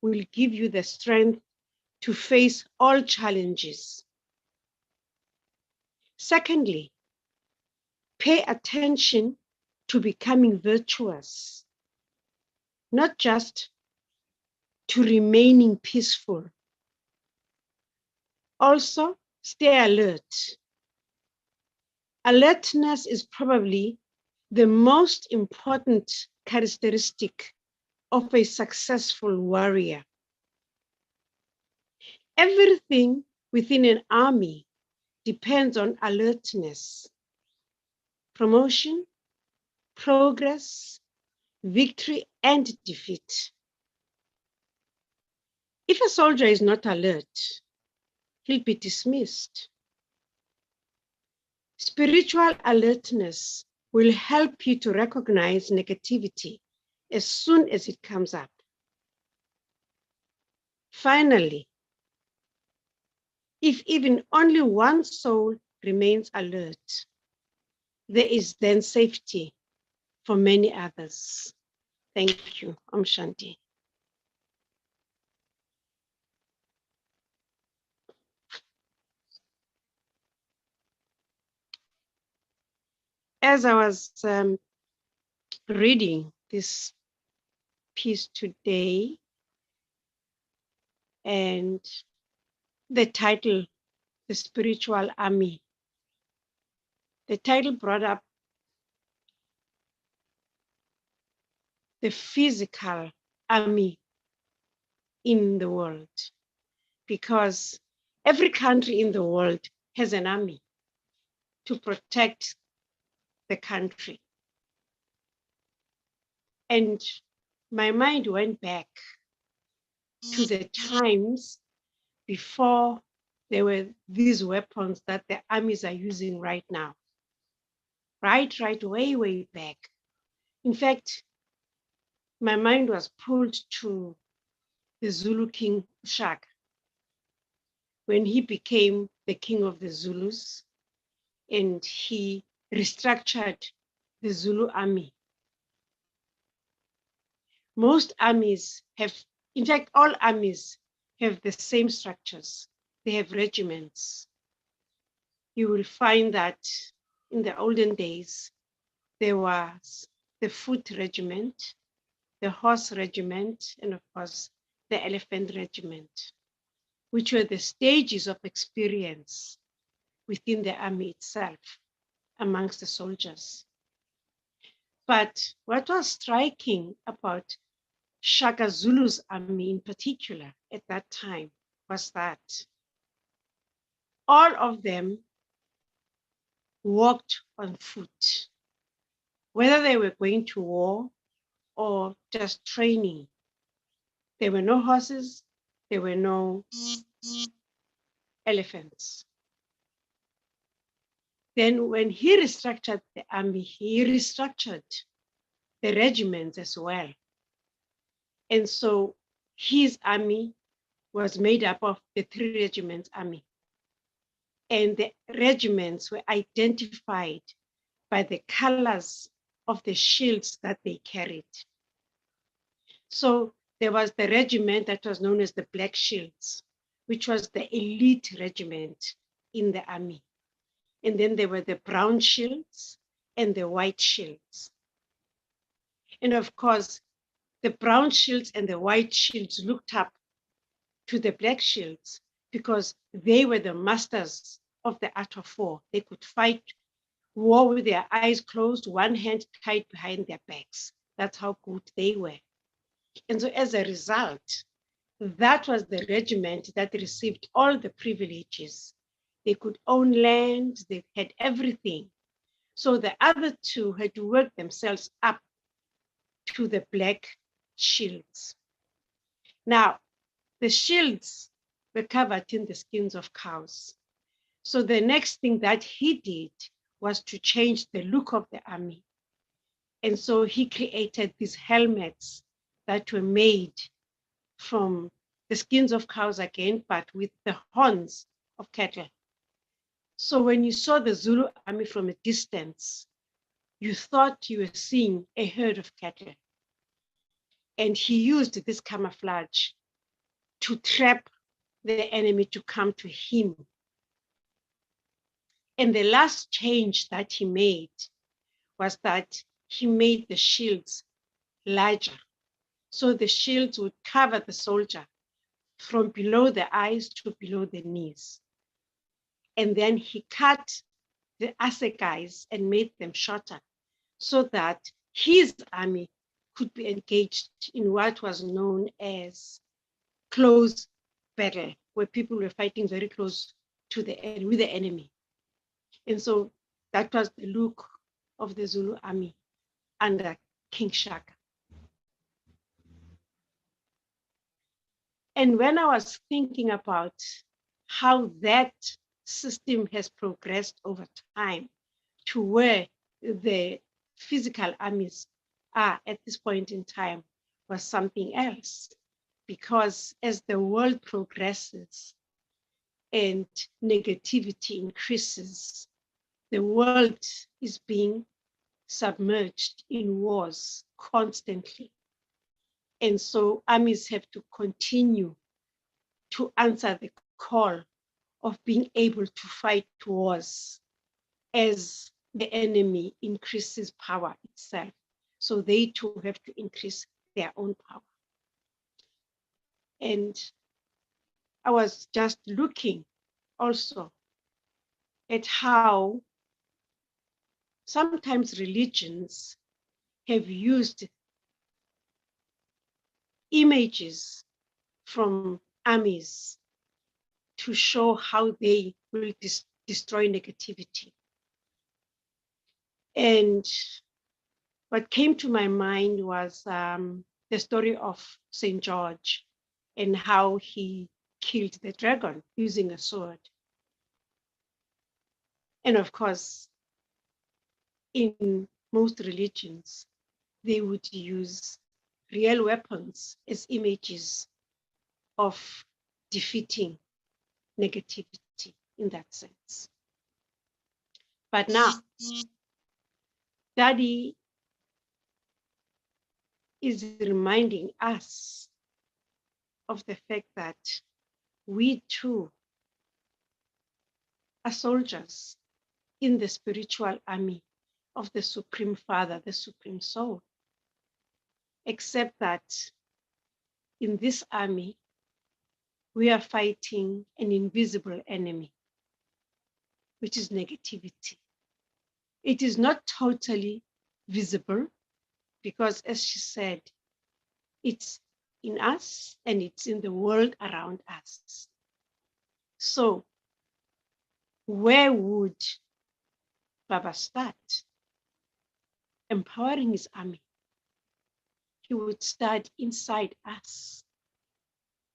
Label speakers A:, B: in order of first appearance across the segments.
A: will give you the strength to face all challenges. Secondly, pay attention to becoming virtuous, not just to remaining peaceful. Also, stay alert. Alertness is probably the most important characteristic of a successful warrior. Everything within an army depends on alertness. Promotion, progress, victory, and defeat. If a soldier is not alert, he'll be dismissed. Spiritual alertness will help you to recognize negativity as soon as it comes up. Finally, if even only one soul remains alert, there is then safety for many others. Thank you. Om Shanti. As I was reading this piece today, and the title, The Spiritual Army, the title brought up the physical army in the world, because every country in the world has an army to protect the country. And my mind went back to the times before there were these weapons that the armies are using right now. Right, way back. In fact, my mind was pulled to the Zulu king Shaka when he became the king of the Zulus, and he restructured the Zulu army. Most armies have, in fact, all armies have the same structures. They have regiments. You will find that in the olden days, there was the foot regiment, the horse regiment, and of course, the elephant regiment, which were the stages of experience within the army itself amongst the soldiers. But what was striking about Shaka Zulu's army in particular at that time was that all of them walked on foot, whether they were going to war or just training. There were no horses, there were no elephants. Then when he restructured the army, he restructured the regiments as well. And so his army was made up of the 3 regiments army. And the regiments were identified by the colors of the shields that they carried. So there was the regiment that was known as the Black Shields, which was the elite regiment in the army. And then there were the brown shields and the white shields. And of course, the brown shields and the white shields looked up to the black shields because they were the masters of the art of war. They could fight war with their eyes closed, one hand tied behind their backs. That's how good they were. And so as a result, that was the regiment that received all the privileges. They could own land, they had everything. So the other 2 had to work themselves up to the black shields. Now, the shields were covered in the skins of cows. So the next thing that he did was to change the look of the army. And so he created these helmets that were made from the skins of cows again, but with the horns of cattle. So when you saw the Zulu army from a distance, you thought you were seeing a herd of cattle. And he used this camouflage to trap the enemy to come to him. And the last change that he made was that he made the shields larger. So the shields would cover the soldier from below the eyes to below the knees. And then he cut the assegais and made them shorter so that his army could be engaged in what was known as close battle, where people were fighting very close to with the enemy. And so that was the look of the Zulu army under King Shaka. And when I was thinking about how that system has progressed over time to where the physical armies are at this point in time was something else. Because as the world progresses and negativity increases, the world is being submerged in wars constantly. And so armies have to continue to answer the call of being able to fight wars as the enemy increases power itself. So they too have to increase their own power. And I was just looking also at how sometimes religions have used images from armies to show how they will destroy negativity. And what came to my mind was the story of St. George and how he killed the dragon using a sword. And of course, in most religions, they would use real weapons as images of defeating negativity in that sense. But now, Daddy is reminding us of the fact that we too are soldiers in the spiritual army of the Supreme Father, the Supreme Soul. Except that in this army, we are fighting an invisible enemy, which is negativity. It is not totally visible because, as she said, it's in us and it's in the world around us. So where would Baba start? Empowering his army. He would start inside us.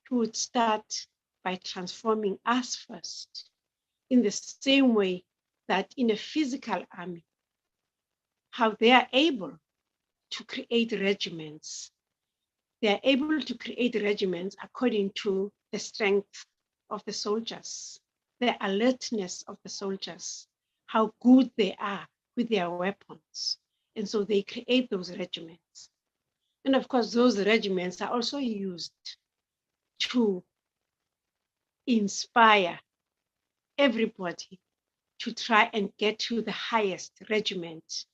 A: He would start by transforming us first, in the same way that in a physical army, how they are able to create regiments. They are able to create regiments according to the strength of the soldiers, the alertness of the soldiers, how good they are with their weapons. And so they create those regiments. And of course, those regiments are also used to inspire everybody to try and get to the highest regiment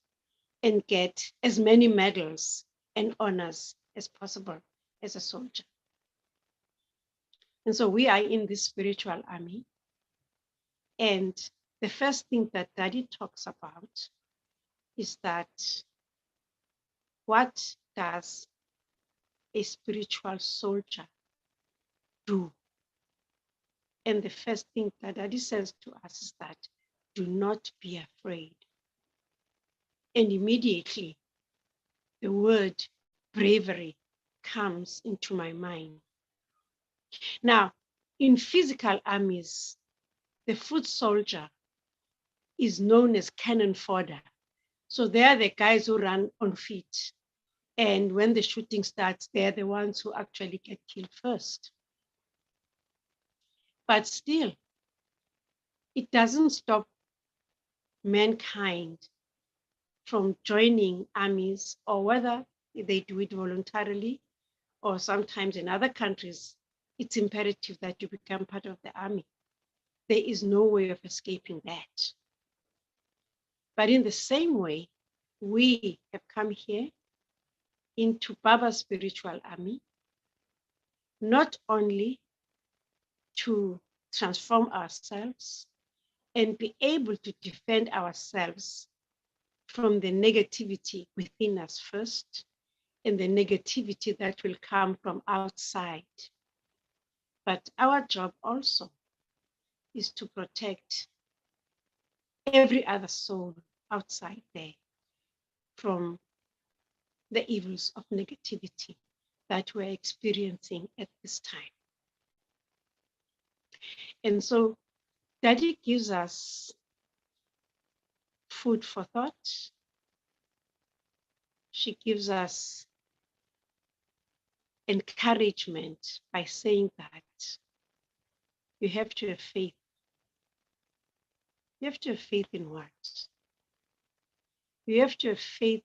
A: and get as many medals and honors as possible as a soldier. And so we are in this spiritual army. And the first thing that Daddy talks about is that what does a spiritual soldier do? And the first thing that Daddy says to us is that do not be afraid. And immediately the word bravery comes into my mind. Now, in physical armies, the foot soldier is known as cannon fodder. So they're the guys who run on feet. And when the shooting starts, they're the ones who actually get killed first. But still, it doesn't stop mankind from joining armies, or whether they do it voluntarily, or sometimes in other countries, it's imperative that you become part of the army. There is no way of escaping that. But in the same way, we have come here into Baba's spiritual army, not only to transform ourselves and be able to defend ourselves from the negativity within us first and the negativity that will come from outside. But our job also is to protect every other soul outside there from the evils of negativity that we're experiencing at this time. And so Daddy gives us food for thought. She gives us encouragement by saying that you have to have faith. You have to have faith in what? You have to have faith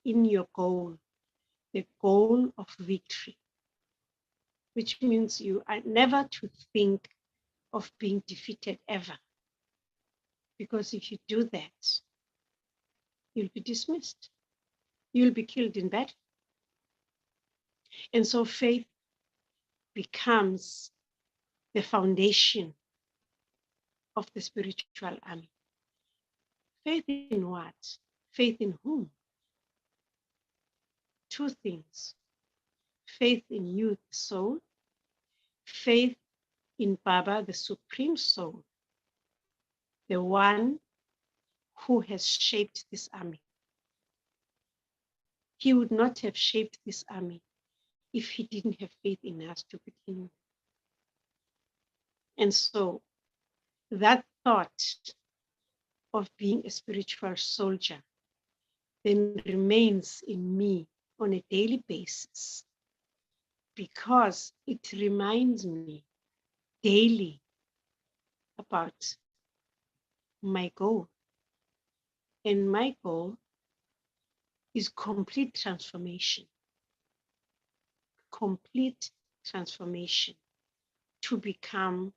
A: in your goal, the goal of victory, which means you are never to think of being defeated ever. Because if you do that, you'll be dismissed. You'll be killed in battle. And so faith becomes the foundation of the spiritual army. Faith in what? Faith in whom? Two things. Faith in you, the soul. Faith in Baba, the supreme soul, the one who has shaped this army. He would not have shaped this army if he didn't have faith in us to begin with. And so that thought of being a spiritual soldier then remains in me on a daily basis because it reminds me daily about my goal. And my goal is complete transformation. Complete transformation to become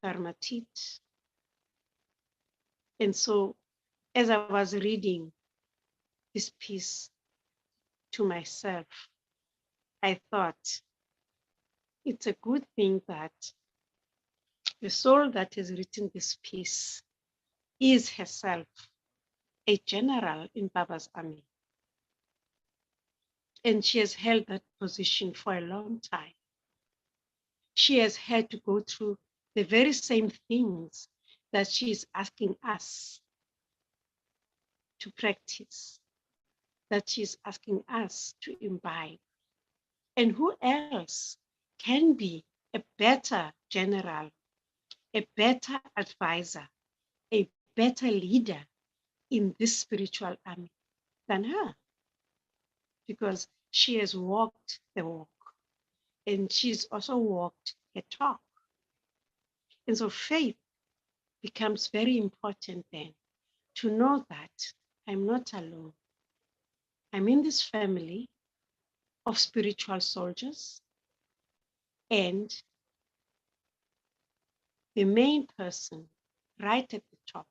A: Dharmatit. And so as I was reading this piece to myself, I thought it's a good thing that the soul that has written this piece is herself a general in Baba's army. And she has held that position for a long time. She has had to go through the very same things that she is asking us to practice, that she's asking us to imbibe. And who else can be a better general, a better advisor, a better leader in this spiritual army than her? Because she has walked the walk and she's also walked the talk. And so faith becomes very important then, to know that I'm not alone. I'm in this family of spiritual soldiers, and the main person right at the top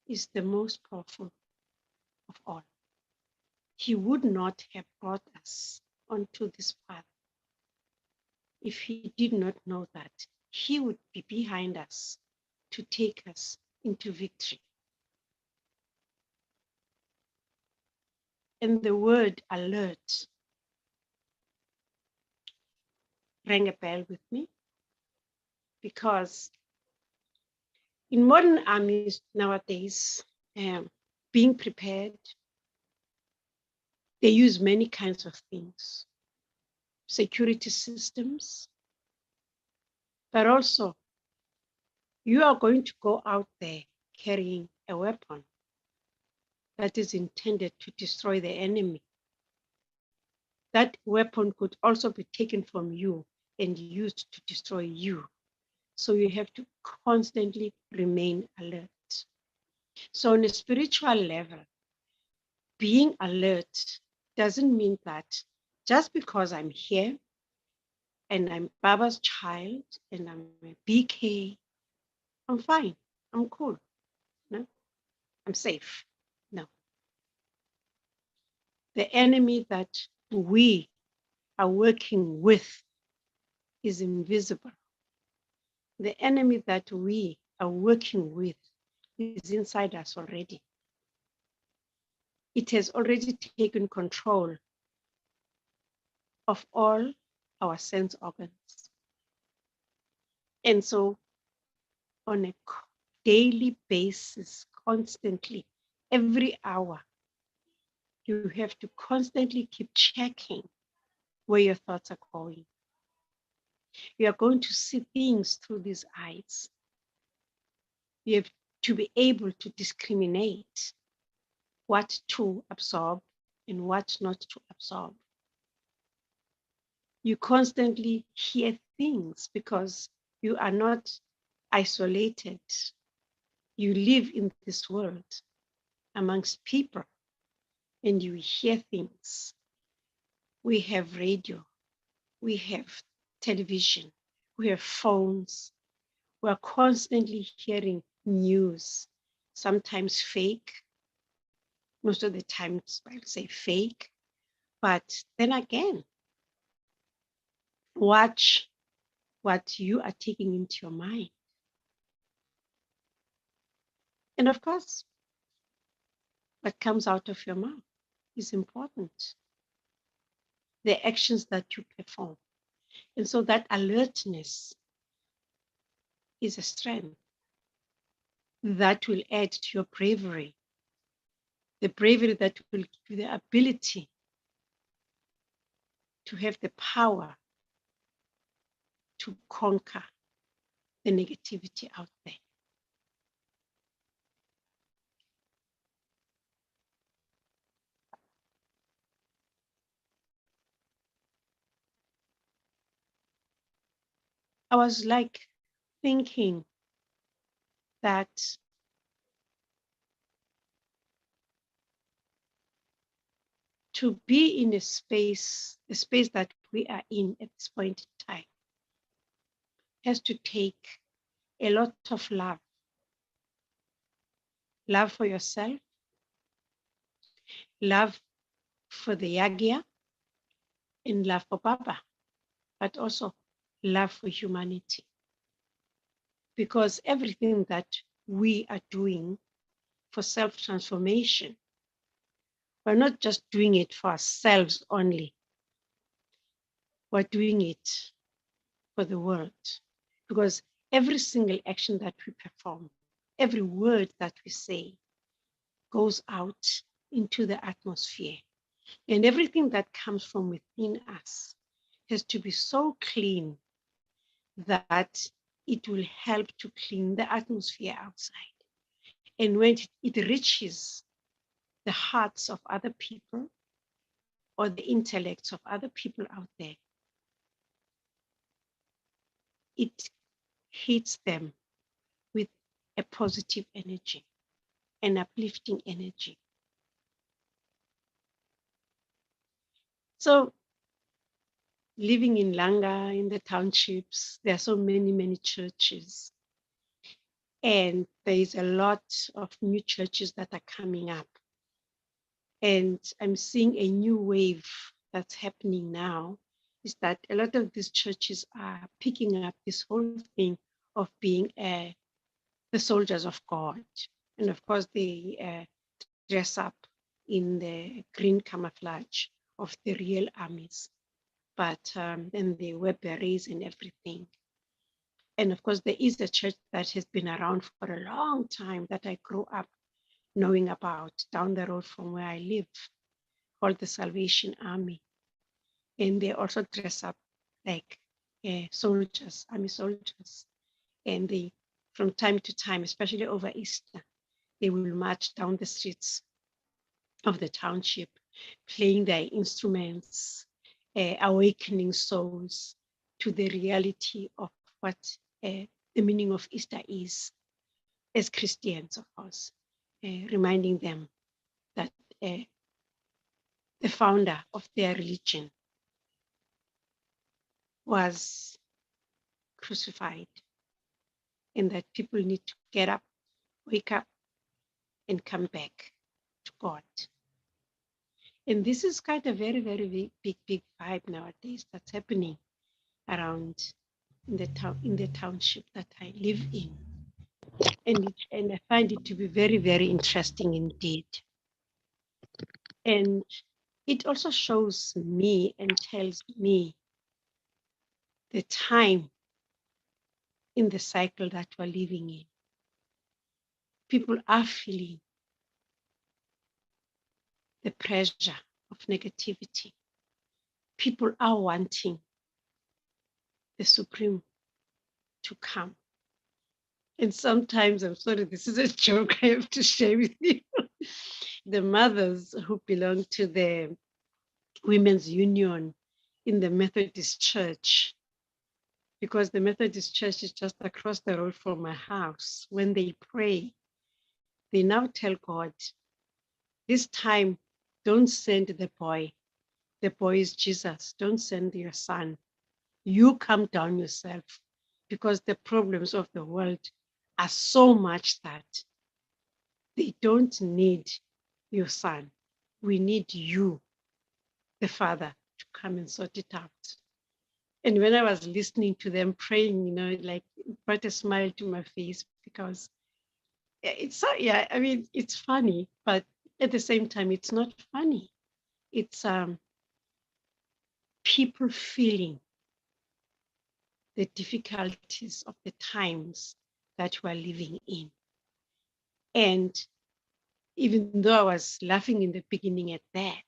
A: is the most powerful of all. He would not have brought us onto this path if he did not know that he would be behind us to take us into victory. And the word alert rang a bell with me, because in modern armies nowadays, being prepared, they use many kinds of things, security systems, but also you are going to go out there carrying a weapon that is intended to destroy the enemy. That weapon could also be taken from you and used to destroy you. So you have to constantly remain alert. So on a spiritual level, being alert doesn't mean that just because I'm here and I'm Baba's child and I'm a BK, I'm fine. I'm cool. No, I'm safe. No. The enemy that we are working with is invisible. The enemy that we are working with is inside us already. It has already taken control of all our sense organs. And so, on a daily basis, constantly, every hour, you have to constantly keep checking where your thoughts are going. You are going to see things through these eyes. You have to be able to discriminate what to absorb and what not to absorb. You constantly hear things because you are not isolated. You live in this world amongst people and you hear things. We have radio, we have television, we have phones. We're constantly hearing news, sometimes fake. Most of the times I'll say fake, but then again, watch what you are taking into your mind. And of course, what comes out of your mouth is important. The actions that you perform. And so that alertness is a strength that will add to your bravery, the bravery that will give you the ability to have the power to conquer the negativity out there. I was like thinking that to be in a space, the space that we are in at this point in time, has to take a lot of love. Love for yourself, love for the Yagya, and love for Baba, but also love for humanity. Because everything that we are doing for self-transformation, we're not just doing it for ourselves only. We're doing it for the world. Because every single action that we perform, every word that we say goes out into the atmosphere. And everything that comes from within us has to be so clean that it will help to clean the atmosphere outside. And when it reaches the hearts of other people or the intellects of other people out there, it hits them with a positive energy, an uplifting energy. So living in Langa, in the townships, there are so many, many churches. And there is a lot of new churches that are coming up. And I'm seeing a new wave that's happening now, is that a lot of these churches are picking up this whole thing of being the soldiers of God. And of course, they dress up in the green camouflage of the real armies. But then they wear berets and everything. And of course, there is a church that has been around for a long time that I grew up knowing about down the road from where I live, called the Salvation Army. And they also dress up like soldiers, army soldiers. And they, from time to time, especially over Easter, they will march down the streets of the township, playing their instruments, awakening souls to the reality of what the meaning of Easter is, as Christians, of course, reminding them that the founder of their religion was crucified, and that people need to get up, wake up, and come back to God. And this is quite a very, very big vibe nowadays that's happening around in the township that I live in. And I find it to be very, very interesting indeed. And it also shows me and tells me the time in the cycle that we're living in. People are feeling the pressure of negativity. People are wanting the Supreme to come. And sometimes, I'm sorry, this is a joke I have to share with you. The mothers who belong to the Women's Union in the Methodist Church, because the Methodist Church is just across the road from my house, when they pray, they now tell God, this time, don't send the boy. The boy is Jesus. Don't send your son. You come down yourself, because the problems of the world are so much that they don't need your son. We need you, the father, to come and sort it out. And when I was listening to them praying, like it brought a smile to my face, because it's so, yeah, I mean, it's funny, but at the same time, it's not funny. It's people feeling the difficulties of the times that we're living in. And even though I was laughing in the beginning at that,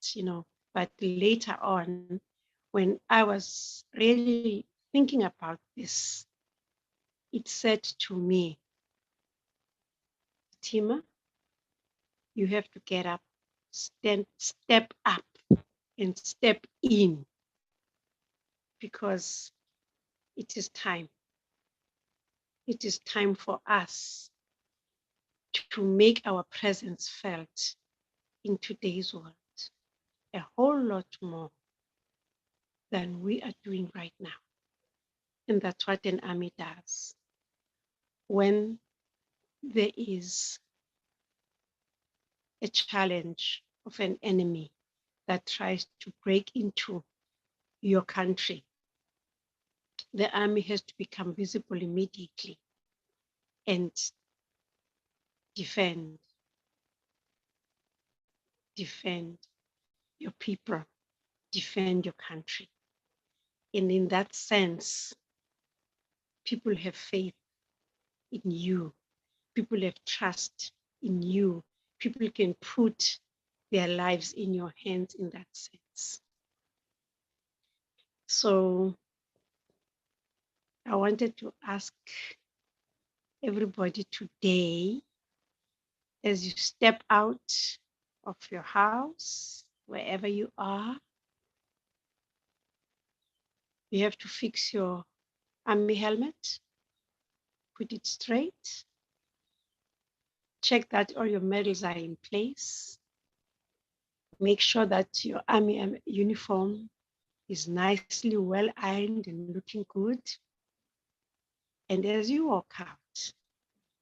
A: but later on, when I was really thinking about this, it said to me, Tima, you have to get up, step up and step in, because it is time. It is time for us to make our presence felt in today's world a whole lot more than we are doing right now. And that's what an army does. When there is a challenge of an enemy that tries to break into your country, the army has to become visible immediately and defend your people, defend your country. And in that sense, people have faith in you. People have trust in you. People can put their lives in your hands in that sense. So I wanted to ask everybody today, as you step out of your house, wherever you are, you have to fix your army helmet, put it straight, check that all your medals are in place, make sure that your army uniform is nicely well ironed and looking good. And as you walk out,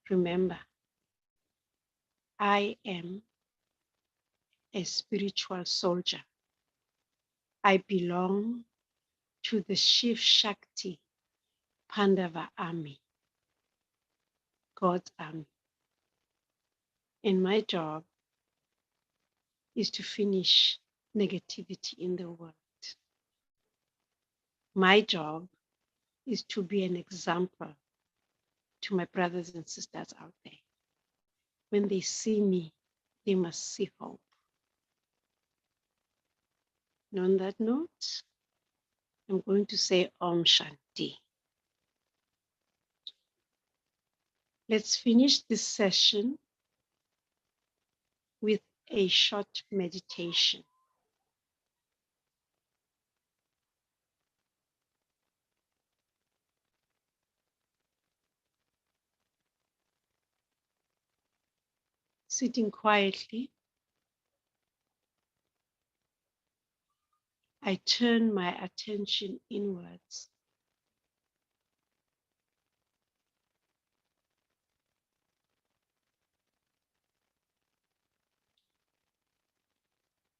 A: remember, I am a spiritual soldier. I belong to the Shiv Shakti Pandava army, God's army. And my job is to finish negativity in the world. My job is to be an example to my brothers and sisters out there. When they see me, they must see hope. And on that note, I'm going to say Om Shanti. Let's finish this session with a short meditation. Sitting quietly, I turn my attention inwards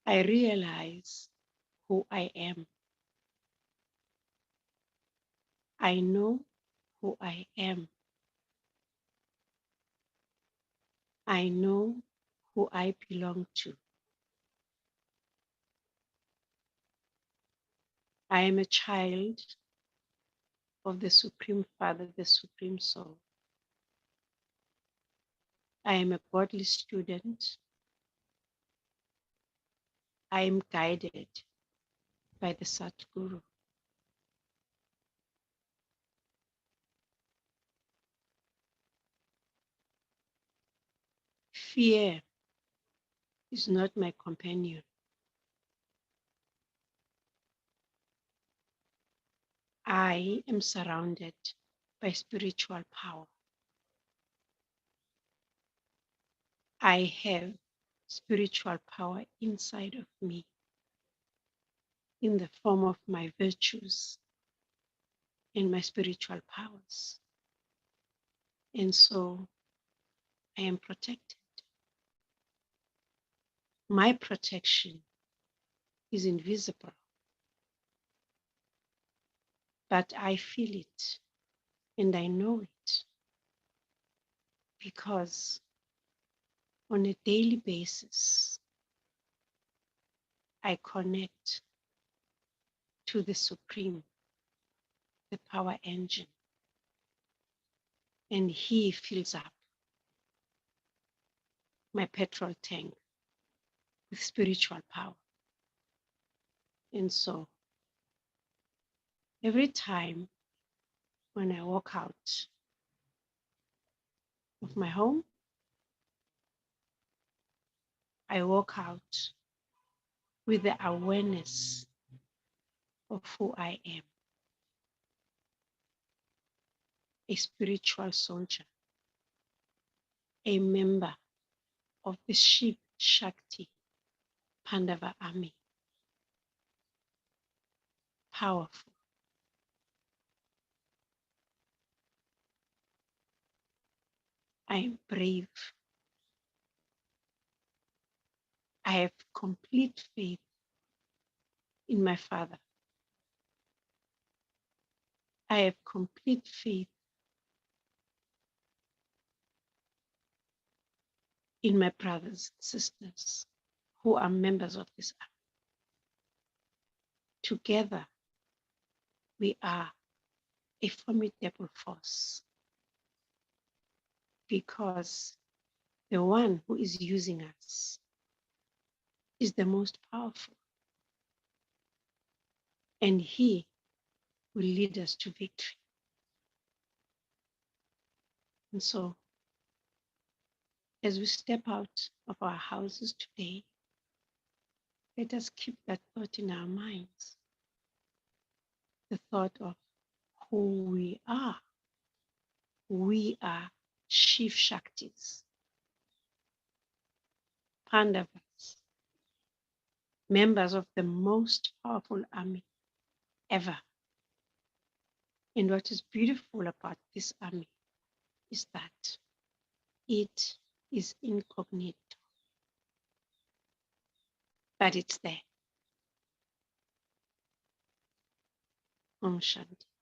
A: I realize who I am. I know who I am. I know who I belong to. I am a child of the Supreme Father, the Supreme Soul. I am a godly student. I am guided by the Satguru. Fear is not my companion. I am surrounded by spiritual power. I have spiritual power inside of me in the form of my virtues and my spiritual powers. And so I am protected. My protection is invisible, but I feel it and I know it because on a daily basis, I connect to the Supreme, the power engine, and He fills up my petrol tank with spiritual power. And so every time when I walk out of my home, I walk out with the awareness of who I am, a spiritual soldier, a member of the Shiv Shakti Pandava army, powerful. I am brave. I have complete faith in my Father. I have complete faith in my brothers and sisters who are members of this army. Together, we are a formidable force because the one who is using us is the most powerful, and He will lead us to victory. And so, as we step out of our houses today, let us keep that thought in our minds, the thought of who we are. We are Shiv Shaktis, Pandavas, members of the most powerful army ever. And what is beautiful about this army is that it is incognito, but it's there. Om Shanti.